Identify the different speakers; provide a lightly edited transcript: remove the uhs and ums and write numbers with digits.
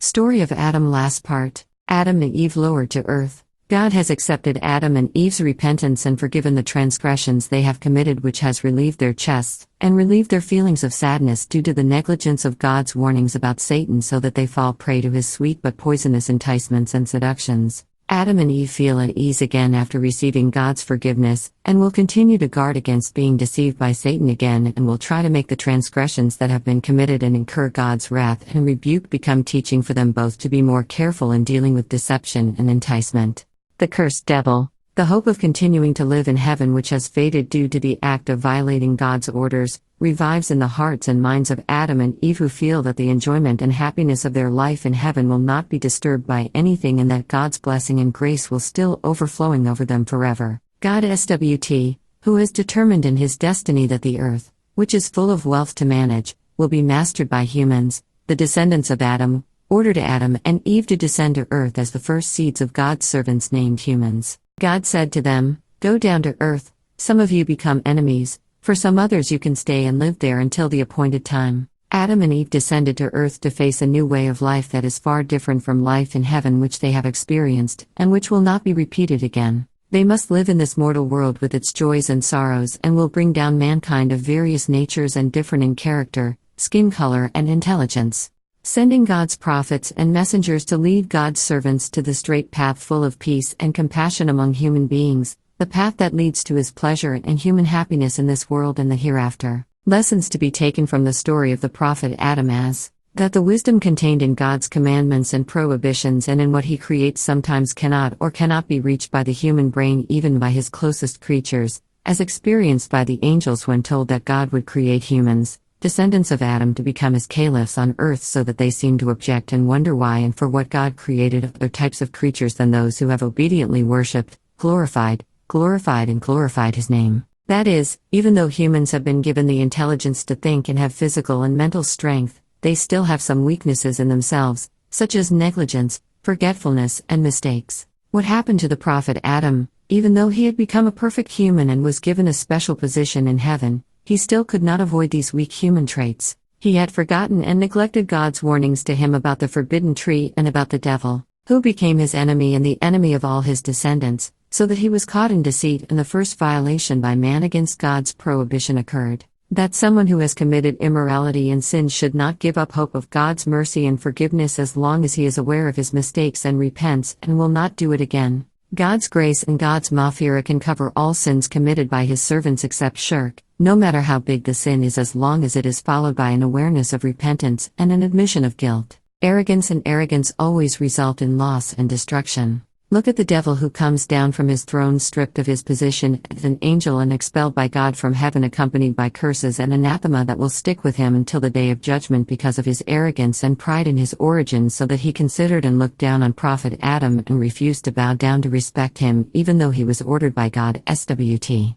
Speaker 1: Story of Adam. Last part. Adam and Eve lowered to earth. God has accepted Adam and Eve's repentance and forgiven the transgressions they have committed, which has relieved their chests, and relieved their feelings of sadness due to the negligence of God's warnings about Satan, so that they fall prey to his sweet but poisonous enticements and seductions. Adam and Eve feel at ease again after receiving God's forgiveness, and will continue to guard against being deceived by Satan again, and will try to make the transgressions that have been committed and incur God's wrath and rebuke become teaching for them both to be more careful in dealing with deception and enticement. The cursed devil. The hope of continuing to live in heaven, which has faded due to the act of violating God's orders, revives in the hearts and minds of Adam and Eve, who feel that the enjoyment and happiness of their life in heaven will not be disturbed by anything, and that God's blessing and grace will still overflowing over them forever. God SWT, who has determined in his destiny that the earth, which is full of wealth to manage, will be mastered by humans, the descendants of Adam, ordered Adam and Eve to descend to earth as the first seeds of God's servants named humans. God said to them, "Go down to earth, some of you become enemies, for some others you can stay and live there until the appointed time." Adam and Eve descended to earth to face a new way of life that is far different from life in heaven, which they have experienced, and which will not be repeated again. They must live in this mortal world with its joys and sorrows, and will bring down mankind of various natures and different in character, skin color, and intelligence. Sending God's prophets and messengers to lead God's servants to the straight path full of peace and compassion among human beings, the path that leads to his pleasure and human happiness in this world and the hereafter. Lessons to be taken from the story of the prophet Adam as that the wisdom contained in God's commandments and prohibitions and in what he creates sometimes cannot be reached by the human brain, even by his closest creatures, as experienced by the angels when told that God would create humans, descendants of Adam, to become his caliphs on earth, so that they seem to object and wonder why and for what God created other types of creatures than those who have obediently worshipped, glorified his name. That is, even though humans have been given the intelligence to think and have physical and mental strength, they still have some weaknesses in themselves, such as negligence, forgetfulness, and mistakes. What happened to the prophet Adam? Even though he had become a perfect human and was given a special position in heaven, he still could not avoid these weak human traits. He had forgotten and neglected God's warnings to him about the forbidden tree and about the devil, who became his enemy and the enemy of all his descendants, so that he was caught in deceit, and the first violation by man against God's prohibition occurred. That someone who has committed immorality and sin should not give up hope of God's mercy and forgiveness as long as he is aware of his mistakes and repents and will not do it again. God's grace and God's maghfirah can cover all sins committed by his servants except shirk, no matter how big the sin is, as long as it is followed by an awareness of repentance and an admission of guilt. Arrogance always result in loss and destruction. Look at the devil, who comes down from his throne stripped of his position as an angel and expelled by God from heaven, accompanied by curses and anathema that will stick with him until the day of judgment because of his arrogance and pride in his origins, so that he considered and looked down on prophet Adam and refused to bow down to respect him, even though he was ordered by God SWT.